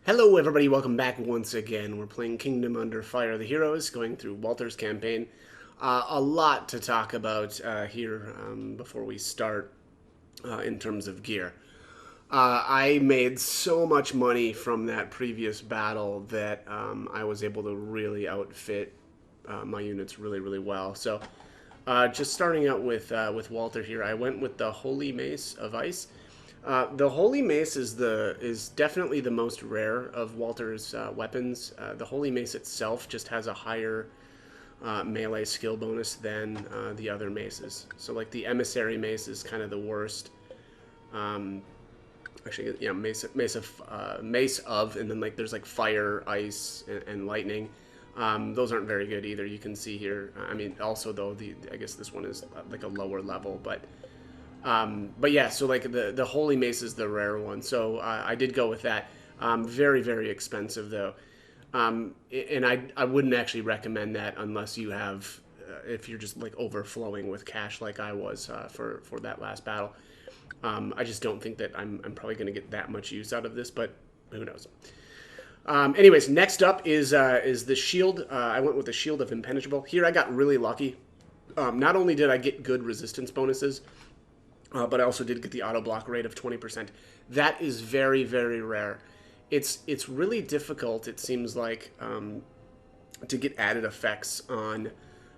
Hello everybody, welcome back once again. We're playing Kingdom Under Fire of the Heroes, going through Walter's campaign. A lot to talk about here before we start in terms of gear. I made so much money from that previous battle that I was able to really outfit my units really well. So just starting out with Walter here, I went with the Holy Mace of Ice. The Holy Mace is definitely the most rare of Walter's weapons. The Holy Mace itself just has a higher melee skill bonus than the other maces. So like the Emissary Mace is kind of the worst. Actually, yeah, Mace of, and then like there's like Fire, Ice, and Lightning. Those aren't very good either. You can see here. I mean, also though, I guess this one is like a lower level, but yeah, so like the Holy Mace is the rare one. So I did go with that. Very expensive though, and I wouldn't actually recommend that unless you have if you're just like overflowing with cash like I was for that last battle. I just don't think that I'm probably going to get that much use out of this, but who knows. Anyways, next up is the shield. I went with the Shield of Impenetrable. Here I got really lucky. Not only did I get good resistance bonuses, but I also did get the auto block rate of 20%. That is very rare. It's really difficult, it seems like, to get added effects on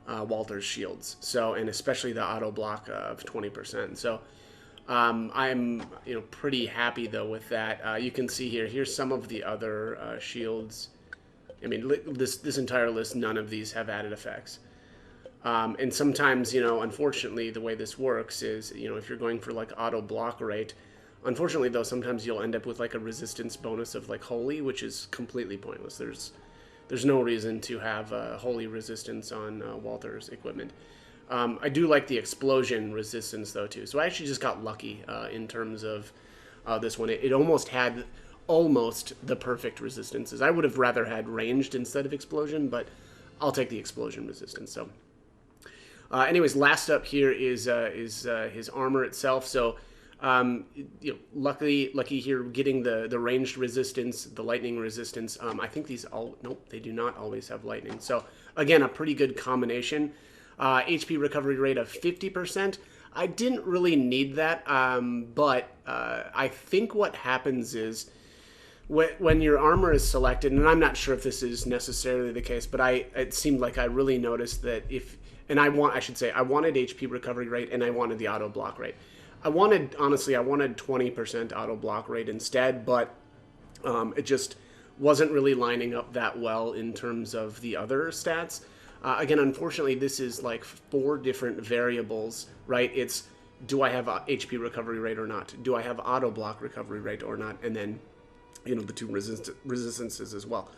Walter's shields. So, and especially the auto block of 20%. So I'm pretty happy though with that. You can see here's some of the other shields. I mean, this entire list, none of these have added effects. And sometimes, unfortunately, the way this works is, if you're going for like auto block rate, unfortunately though, sometimes you'll end up with like a resistance bonus of like Holy, which is completely pointless. There's no reason to have Holy resistance on Walter's equipment. I do like the explosion resistance though too. So I actually just got lucky in terms of this one. It almost had the perfect resistances. I would have rather had ranged instead of explosion, but I'll take the explosion resistance. So. Anyways, last up here is his armor itself. So, lucky here getting the ranged resistance, the lightning resistance. I think these nope, they do not always have lightning. So again, a pretty good combination. HP recovery rate of 50%. I didn't really need that, but I think what happens is when your armor is selected, and I'm not sure if this is necessarily the case, but it seemed like I really noticed that I wanted HP recovery rate and I wanted the auto block rate. Honestly, I wanted 20% auto block rate instead, but it just wasn't really lining up that well in terms of the other stats. Again, unfortunately, this is like 4 different variables, right? It's, do I have HP recovery rate or not? Do I have auto block recovery rate or not? And then, the 2 resistances as well.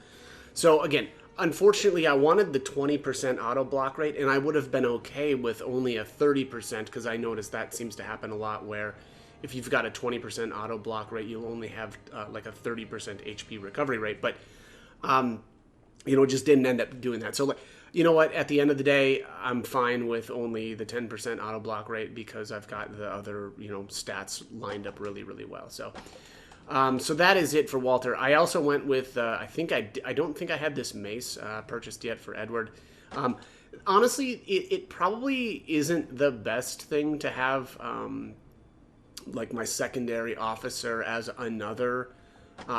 So again, unfortunately, I wanted the 20% auto block rate, and I would have been okay with only a 30%, because I noticed that seems to happen a lot, where if you've got a 20% auto block rate, you'll only have like a 30% HP recovery rate. But, just didn't end up doing that. So, you know what? At the end of the day, I'm fine with only the 10% auto block rate because I've got the other, stats lined up really well. So. So that is it for Walter. I also went with, I don't think I had this mace purchased yet for Edward. Honestly, it probably isn't the best thing to have, like my secondary officer as another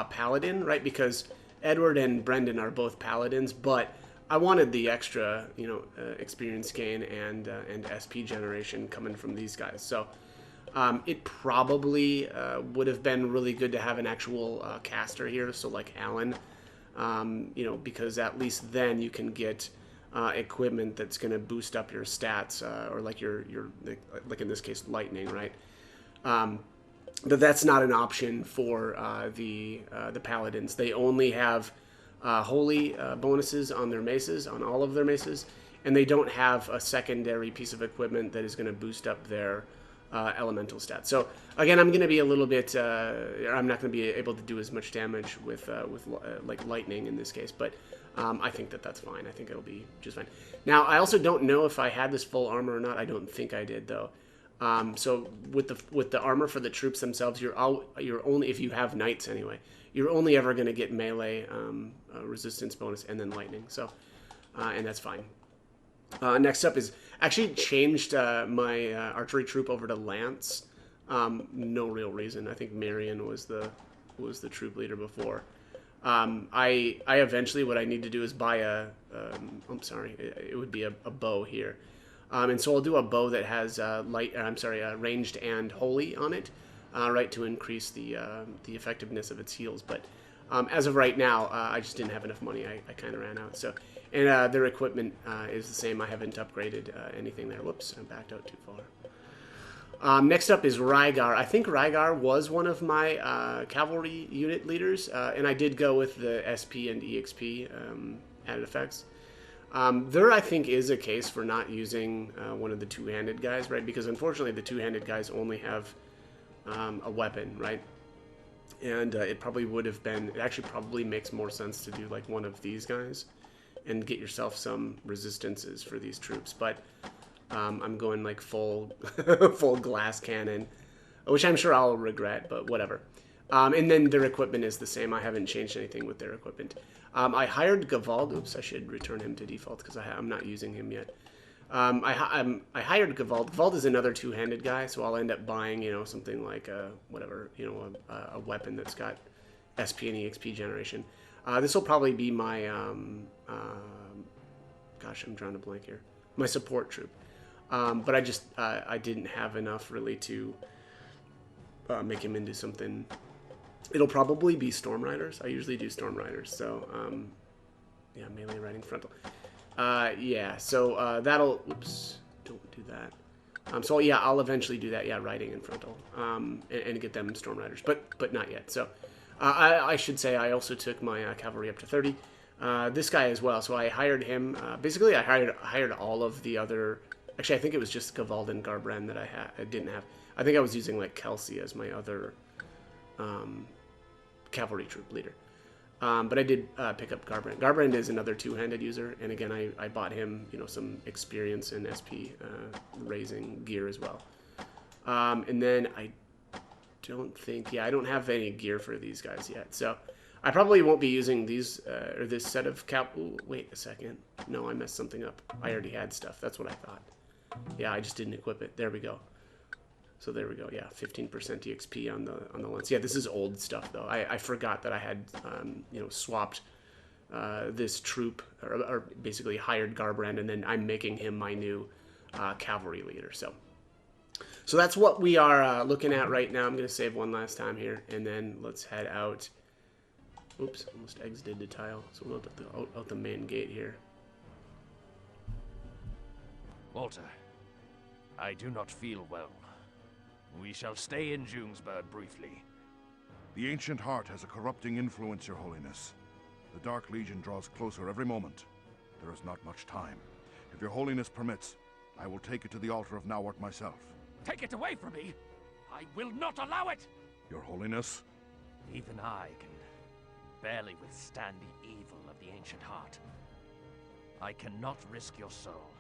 paladin, right? Because Edward and Brendan are both paladins, but I wanted the extra, experience gain and SP generation coming from these guys. So. It probably would have been really good to have an actual caster here, so like Alan, because at least then you can get equipment that's going to boost up your stats, or like your like in this case lightning, right? But that's not an option for the paladins. They only have holy bonuses on their maces, on all of their maces, and they don't have a secondary piece of equipment that is going to boost up their elemental stats. So again, I'm going to be a little bit. I'm not going to be able to do as much damage with like lightning in this case, but I think that's fine. I think it'll be just fine. Now, I also don't know if I had this full armor or not. I don't think I did though. So with the armor for the troops themselves, you're only, if you have knights anyway, you're only ever going to get melee resistance bonus and then lightning. So and that's fine. Next up is actually changed my archery troop over to lance. No real reason. I think Marion was the troop leader before. I eventually, what I need to do is buy I'm sorry, it would be a bow here. And so I'll do a bow that has ranged and holy on it, right, to increase the effectiveness of its heals. But as of right now, I just didn't have enough money. I kind of ran out. So, and their equipment is the same. I haven't upgraded anything there. Whoops, I backed out too far. Next up is Rygar. I think Rygar was one of my cavalry unit leaders, and I did go with the SP and EXP added effects. There, I think, is a case for not using one of the two-handed guys, right? Because unfortunately, the two-handed guys only have a weapon, right? And it probably would have been, it actually probably makes more sense to do like one of these guys and get yourself some resistances for these troops. But I'm going like full glass cannon, which I'm sure I'll regret, but whatever. And then their equipment is the same. I haven't changed anything with their equipment. I hired Gavald. Oops, I should return him to default because I'm not using him yet. I hired Gavald. Gavald is another two-handed guy, so I'll end up buying, something like a weapon that's got SP and EXP generation. This will probably be my, gosh, I'm drawing a blank here. My support troop. But I didn't have enough really to make him into something. It'll probably be Storm Riders. I usually do Storm Riders, so yeah, melee riding frontal. Yeah, so that'll, oops, don't do that. So yeah, I'll eventually do that, yeah, riding and frontal, and get them Storm Riders, but not yet. So I should say I also took my cavalry up to 30. This guy as well, so I hired him. Basically, I hired all of the other, actually I think it was just Gavald and Garbrand that I didn't have. I think I was using like Kelsey as my other cavalry troop leader. But I did pick up Garbrand. Garbrand is another two-handed user, and again, I bought him, some experience in SP raising gear as well. And then I don't think, I don't have any gear for these guys yet, so I probably won't be using these or this set of Ooh, wait a second. No, I messed something up. I already had stuff. That's what I thought. Yeah, I just didn't equip it. There we go. So there we go. Yeah, 15% EXP on the lens. Yeah, this is old stuff though. I forgot that I had swapped this troop or basically hired Garbrand, and then I'm making him my new cavalry leader. So that's what we are looking at right now. I'm gonna save one last time here, and then let's head out. Oops, almost exited the tile. So we'll out the main gate here. Walter, I do not feel well. We shall stay in Jungsburg briefly. The Ancient Heart has a corrupting influence, Your Holiness. The Dark Legion draws closer every moment. There is not much time. If Your Holiness permits, I will take it to the altar of Nauart myself. Take it away from me! I will not allow it! Your Holiness? Even I can barely withstand the evil of the Ancient Heart. I cannot risk your soul.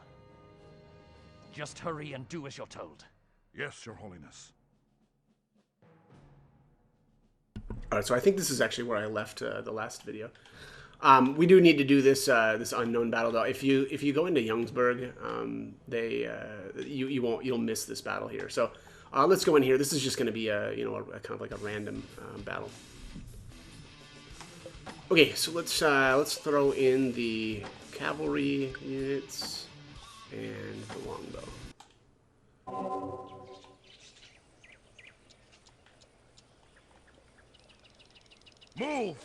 Just hurry and do as you're told. Yes, Your Holiness. Alright, so I think this is actually where I left the last video. We do need to do this this unknown battle though. If you go into Jungsburg, you'll miss this battle here. So let's go in here. This is just going to be a kind of like a random battle. Okay, so let's throw in the cavalry units and the longbow. Move!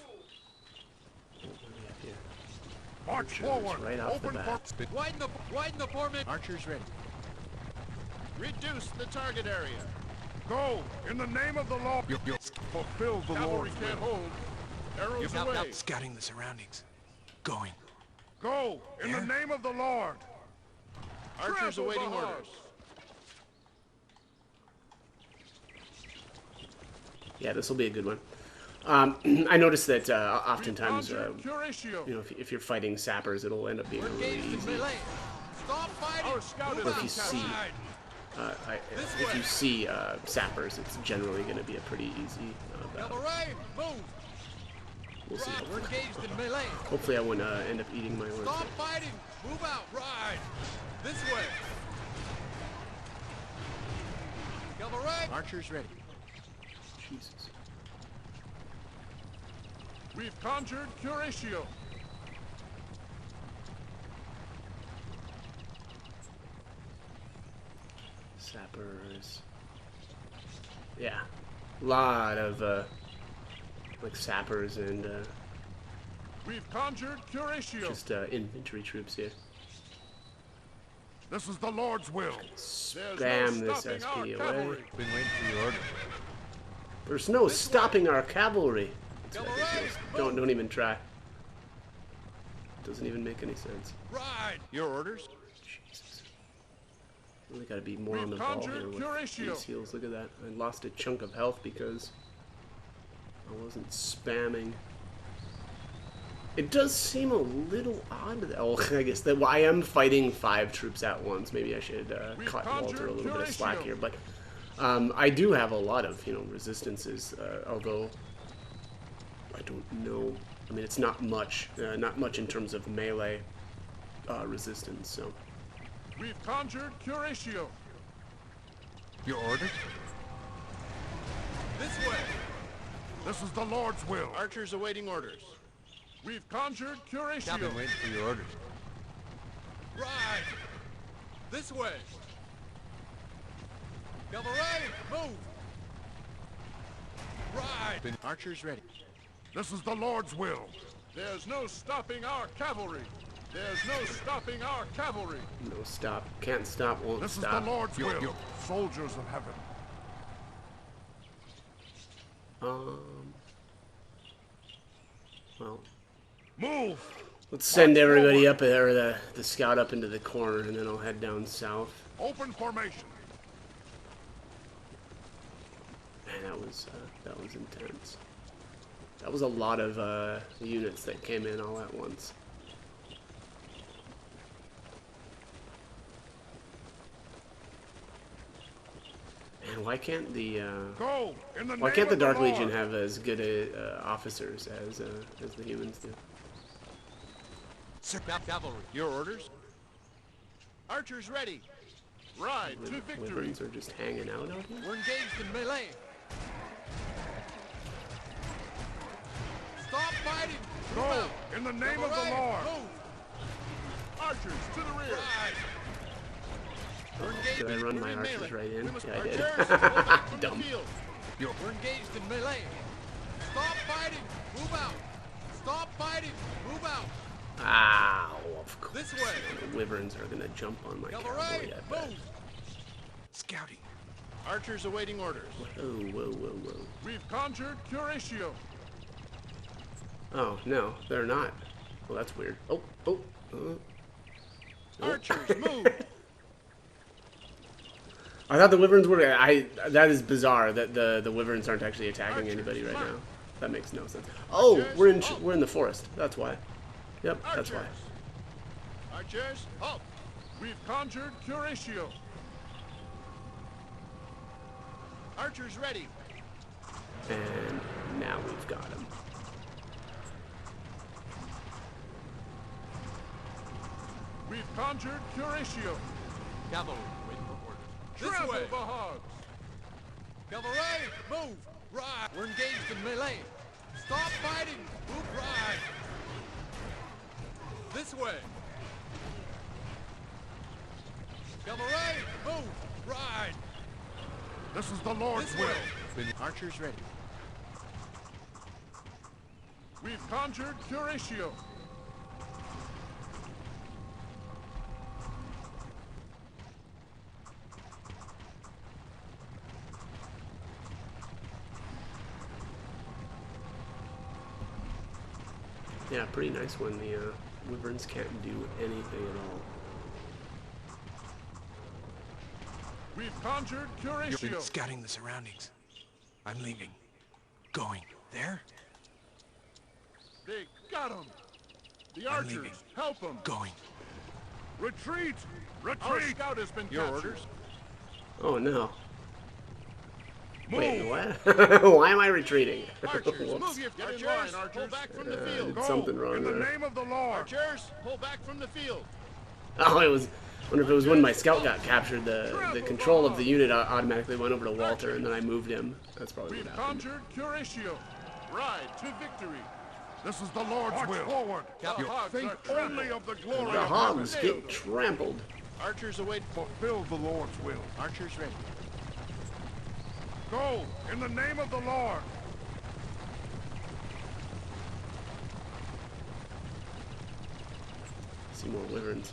March forward! Right off the bat. Widen the formation! Archers ready. Reduce the target area. Go! In the name of the law! Fulfill the Cavalry Lord's can't will. hold. Arrows away. Scouting the surroundings. Going. Go! In the name of the Lord! Archers Trample awaiting the orders. horse. Yeah, this will be a good one. I noticed that oftentimes, Curatio. if you're fighting sappers, it'll end up being really Engage the easy. melee. Stop fighting. Our scout is Or if you see, If you see sappers, it's generally going to be a pretty easy battle. Cavalry, move! We'll see. We're engaged in melee. Hopefully I won't end up eating my words. Stop fighting! Move out! Ride! This way! Cavalry! Archers ready. Jesus. We've conjured Curatio. Sappers. Yeah. Lot of like sappers and We've conjured Curatio. just infantry troops here. This is the Lord's will. Spam this SP away. Been waiting for your order. There's no stopping our cavalry. It's Cavalry, ridiculous. move! Don't even try. Doesn't even make any sense. Ride! Your orders? Jesus. Really got to be more on the ball here with these heals. Look at that. I lost a chunk of health because I wasn't spamming. It does seem a little odd. Oh, I guess that I am fighting 5 troops at once. Maybe I should cut Walter a little bit of slack here. But I do have a lot of resistances. Although I don't know. I mean, it's not much in terms of melee resistance. So. We've conjured Curatio. Your orders? This way! This is the Lord's will. Archers awaiting orders. We've conjured Curatio. Been waiting for your orders. Ride! This way! Cavalry, move! Ride! Archers ready. This is the Lord's will. There's no stopping our cavalry. There's no stopping our cavalry. No stop. Can't stop. Won't This stop. is the Lord's will. Soldiers of heaven. Well, Move! let's send everybody up there, the scout up into the corner, and then I'll head down south. Open formation. Man, that was intense. That was a lot of units that came in all at once. Man, why can't the Go! In the why name can't the of Dark Lord. Legion have as good officers as the humans do? Sir, cavalry. Your orders? Archers ready. Ride to victory. Wyverns are just hanging out here. We're engaged in melee. Stop fighting! Move Go! out. In the name of the Cavalry, Lord. move. Archers to the rear. Ride. We're engaged. Did I run We're my in archers melee. right in? We must Yeah, I did. archers, from the Dumb. field. We're engaged in melee. Stop fighting! Move out! Stop fighting! Move out! Ow, of course. This way. The Wyverns are gonna jump on my Cavalry, cavalry, I bet. move! Scouting. Archers awaiting orders. Whoa, whoa, whoa, whoa. We've conjured Curatio. Oh, no, they're not. Well, that's weird. Oh. Archers, move! I thought the Wyverns were... that is bizarre that the Wyverns aren't actually attacking Archers, anybody right march. now. That makes no sense. Oh, Archers, we're in the forest. That's why. Yep, that's Archers. why. Archers, halt! We've conjured Curatio. Archers ready. And now we've got him. We've conjured Curatio. Cavalry, waiting for orders. This Travel way! the hogs. Cavalry, move! Ride! We're engaged in melee. Stop fighting! Move, ride! This way! Cavalry, move! Ride! This is the Lord's This will. way! Archers ready. We've conjured Curatio. Yeah, pretty nice when the Wyverns can't do anything at all. We've conjured You've been Curatio. scouting the surroundings. I'm leaving. Going. There? They got him. The I'm archers, leaving. help them. Going. Retreat! Our Retreat! scout has been Your captured. orders? Oh no. Wait, Move. what? Why am I retreating? Archers, Whoops. move your get in line, Archers. Pull back from the field. Did something wrong In the there. name of the Lord. Archers, pull back from the field. Oh, it was. I wonder if it was when my scout got captured. The control of the unit automatically went over to Walter, and then I moved him. That's probably what We've happened. conjured Curatio. Ride to victory. This is the Lord's will. Forward. The hogs Think are trampled. only of the glory The of hogs heaven. get trampled. Archers await. Fulfill the Lord's will. Archers ready. Go in the name of the Lord. See more wyverns.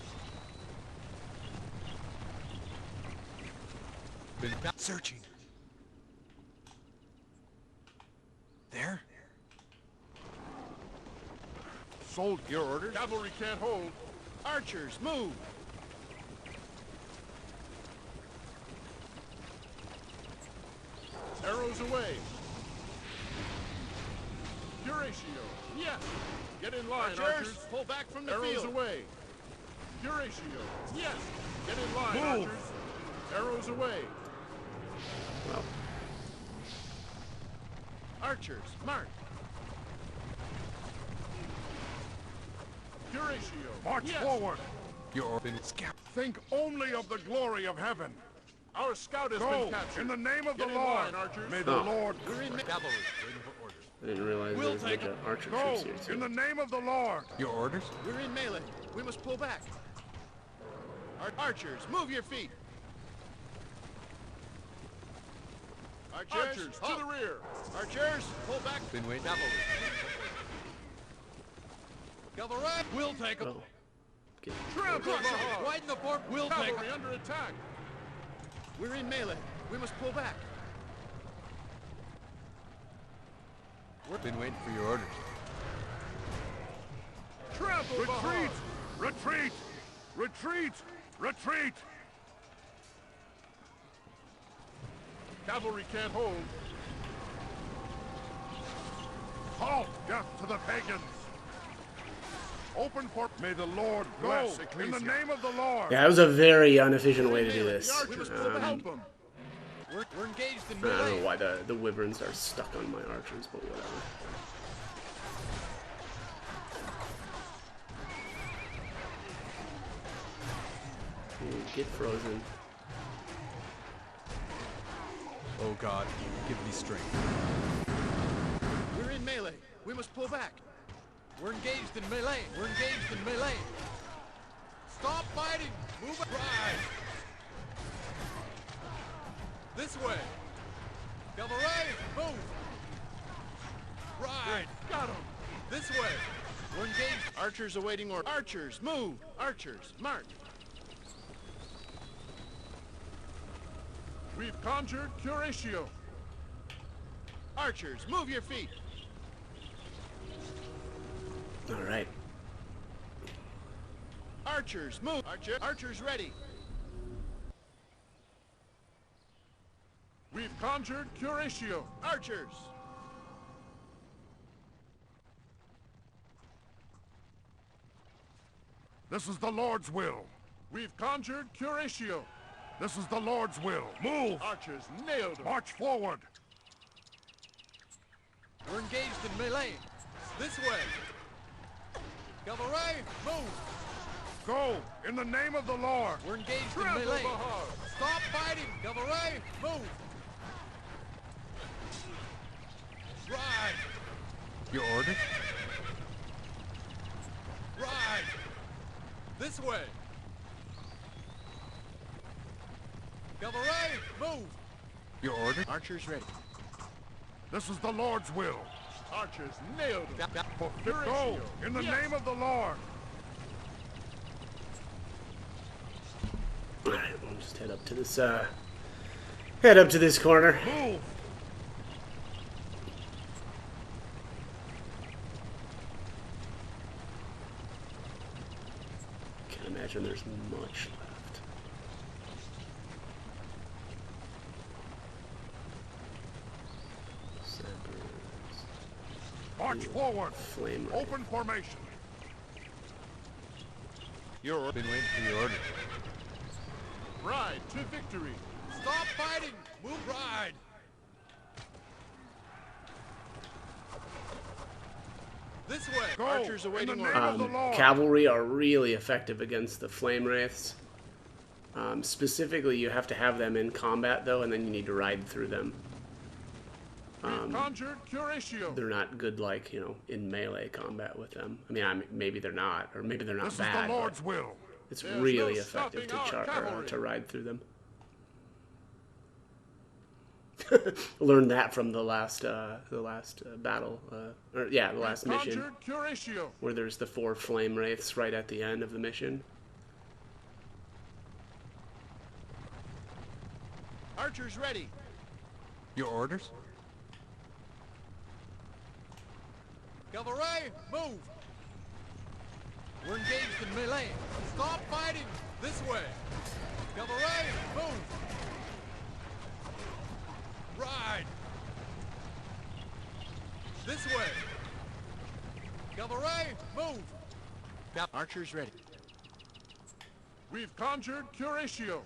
Been searching. There? Sold Your orders. Cavalry can't hold. Archers, move. Arrows away. Curatio. Yes. Get in line, Archers, pull back from the Arrows field. away. Curatio. Yes. Get in line, Move. archers. Arrows away. Well, Archers, march. Curatio. March forward. You're been scout. Think only of the glory of heaven. Our scout has been captured. In the name of Get the in Lord. line, archers. May the Oh. Lord We're in cavalry. Waiting for orders. I didn't realize there was a bunch of archer go. troops here In too. the name of the Lord. Your orders? We're in melee. We must pull back. Archers, move your feet. Archers, Archers, to halt. the rear. Archers, pull back. Been waiting. Cavalry. Cavalry, we'll take them. Oh. Get Trample the hogs. Widen the fort, we'll take Cavalry them. under attack. We're in melee. We must pull back. Been waiting for your orders. Trample the hogs. Retreat! Retreat! Retreat! Cavalry can't hold. Halt! Death to the pagans! Open for... May the Lord bless in the name of the Lord! Yeah, that was a very inefficient way to do The this. archers pull back. Help them. We're engaged in I don't melee. know why the wyverns are stuck on my archers, but whatever. Ooh, get frozen. Oh God, give me strength. We're in melee. We must pull back. We're engaged in melee. We're engaged in melee. Stop fighting. Move it. Right. This way. Cavalry, move. Right. Got him. This way. We're engaged. Archers awaiting order. Archers, move. Archers, march. We've conjured Curatio. Archers, move your feet. All right. Archers, move. Archers ready. We've conjured Curatio. Archers. This is the Lord's will. We've conjured Curatio. This is the Lord's will. Move! Archers nailed him. March forward. We're engaged in melee. This way. Cavalry, move. Go in the name of the Lord. We're engaged Trample in melee. the hogs. Stop fighting. Cavalry, move. Ride. Your orders? Ride. This way. Cavalry, move. Your orders? Archers ready. This is the Lord's will. Archers nailed him. Go in the name of the Lord. All right, we'll just head up to this. Head up to this corner. Move! Can't imagine there's much left. Sappers. March forward. Flame Ray. Open formation. Been waiting for your orders. Ride to victory. Stop fighting! Move right! This way! Go! Archers awaiting In the name orders. of the Lord! Cavalry are really effective against the flame wraiths. Specifically, you have to have them in combat, though, and then you need to ride through them. We've conjured Curatio. They're not good, like, you know, in melee combat with them. I mean, maybe they're not, or maybe they're not This bad, is the Lord's but will. it's There's really no effective to, stopping our cavalry. to ride through them. Learned that from the last battle, or yeah, the last mission, Conjured Curatio. where there's the 4 flame wraiths right at the end of the mission. Archers ready. Your orders? Cavalry, move! We're engaged in melee. Stop fighting! This way! Cavalry, move! Ride! This way! Cavalry, move! Archers ready. We've conjured Curatio.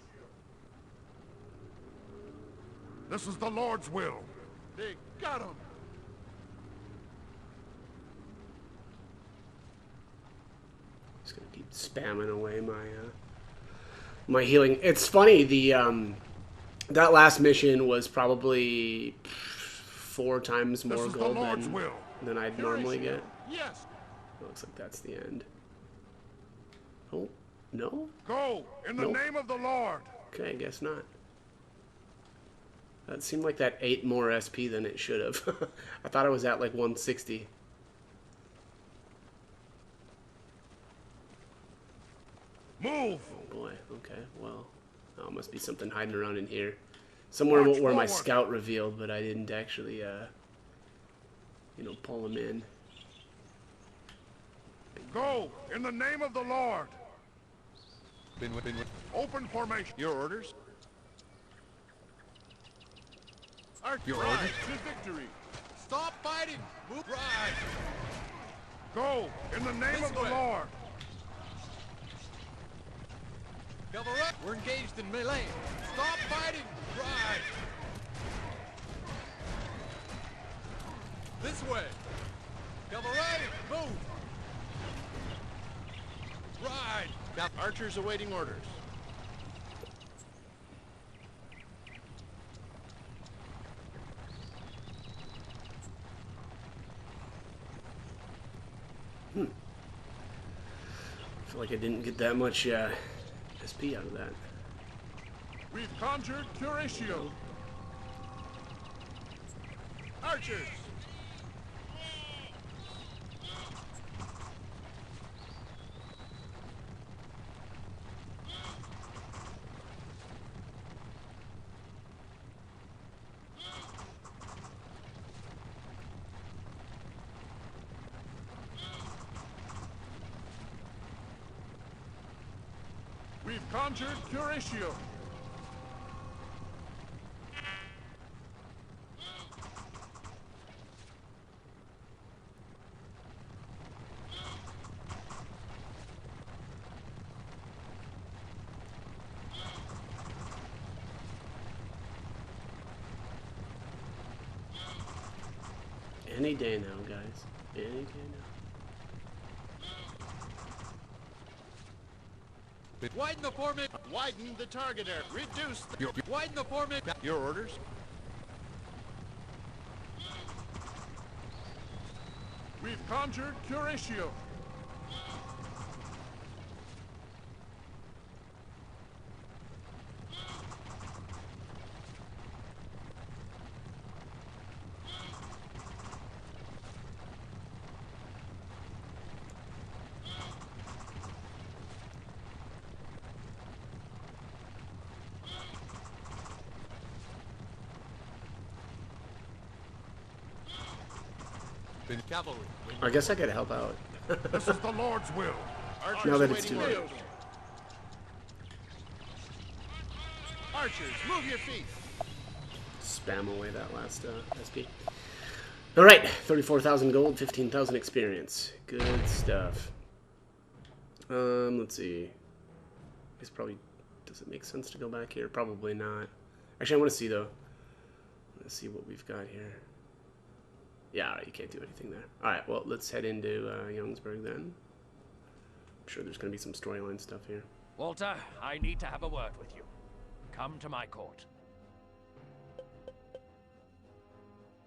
This is the Lord's will. They got him! Just gonna keep spamming away my healing. It's funny, the that last mission was probably 4 times This more is the gold Lord's will. than I'd normally get. Yes. Looks like that's the end. Oh, no? Go in the Nope. name of the Lord. Okay, I guess not. That seemed like that 8 more SP than it should have. I thought I was at like 160. Move. Oh boy, okay, well, oh, must be something hiding around in here. Somewhere March where my forward. scout revealed, but I didn't actually, you know, pull him in. Go in the name of the Lord. Been with. Open formation. Your orders? Archers, Your ride orders? to victory! Stop fighting! Move right! Go in the name This of the way. Lord. Cavalry, we're engaged in melee. Stop fighting! Ride! This way! Cavalry, move! Ride! Archers awaiting orders. I feel like I didn't get that much SP out of that. We've conjured Curatio. Archers! We've conjured Curatio. Any day now, guys. Any day now. Widen the formation. Widen the target area. Reduce the... Your- Widen the formation. Your orders? We've conjured Curatio. Been Cavalry. I guess I could help out. This is the Lord's will. Archers Now that it's awaiting too late. orders. Archers, move your feet. Spam away that last SP. All right, 34,000 gold, 15,000 experience. Good stuff. Let's see. I guess probably, does it make sense to go back here? Probably not. Actually, I want to see, though. Let's see what we've got here. Yeah, all right, you can't do anything there. All right, well, let's head into Youngsburg then. I'm sure there's going to be some storyline stuff here. Walter, I need to have a word with you. Come to my court.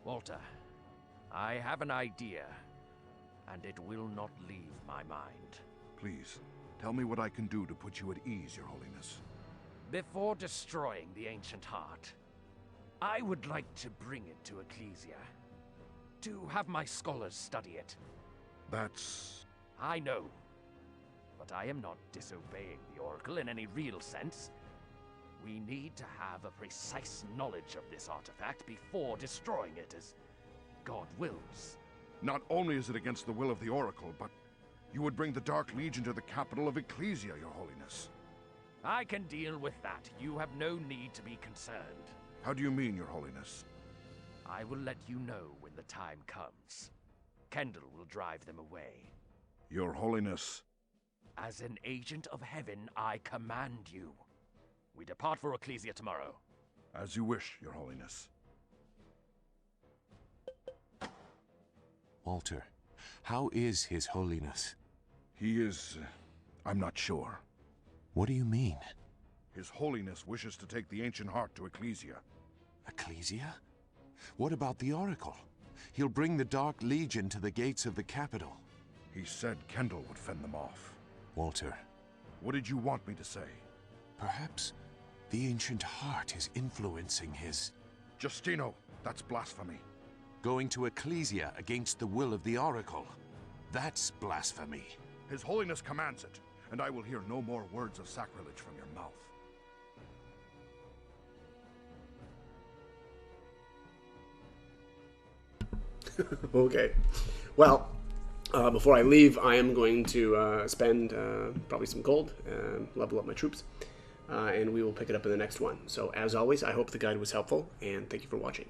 Walter, I have an idea, and it will not leave my mind. Please, tell me what I can do to put you at ease, Your Holiness. Before destroying the Ancient Heart, I would like to bring it to Ecclesia. To have my scholars study it. That's... I know. But I am not disobeying the Oracle in any real sense. We need to have a precise knowledge of this artifact before destroying it as God wills. Not only is it against the will of the Oracle, but you would bring the Dark Legion to the capital of Ecclesia, Your Holiness. I can deal with that. You have no need to be concerned. How do you mean, Your Holiness? I will let you know when the time comes. Kendall will drive them away. Your Holiness... As an agent of heaven, I command you. We depart for Ecclesia tomorrow. As you wish, Your Holiness. Walter, how is His Holiness? He is... I'm not sure. What do you mean? His Holiness wishes to take the Ancient Heart to Ecclesia. Ecclesia? What about the Oracle? He'll bring the Dark Legion to the gates of the capital. He said Kendall would fend them off. Walter, What did you want me to say? perhaps the Ancient Heart is influencing his... Justino, that's blasphemy. Going to Ecclesia against the will of the Oracle. That's blasphemy. His Holiness commands it, and I will hear no more words of sacrilege from your mouth. Okay. Well, before I leave, I am going to spend probably some gold, level up my troops, and we will pick it up in the next one. So, as always, I hope the guide was helpful, and thank you for watching.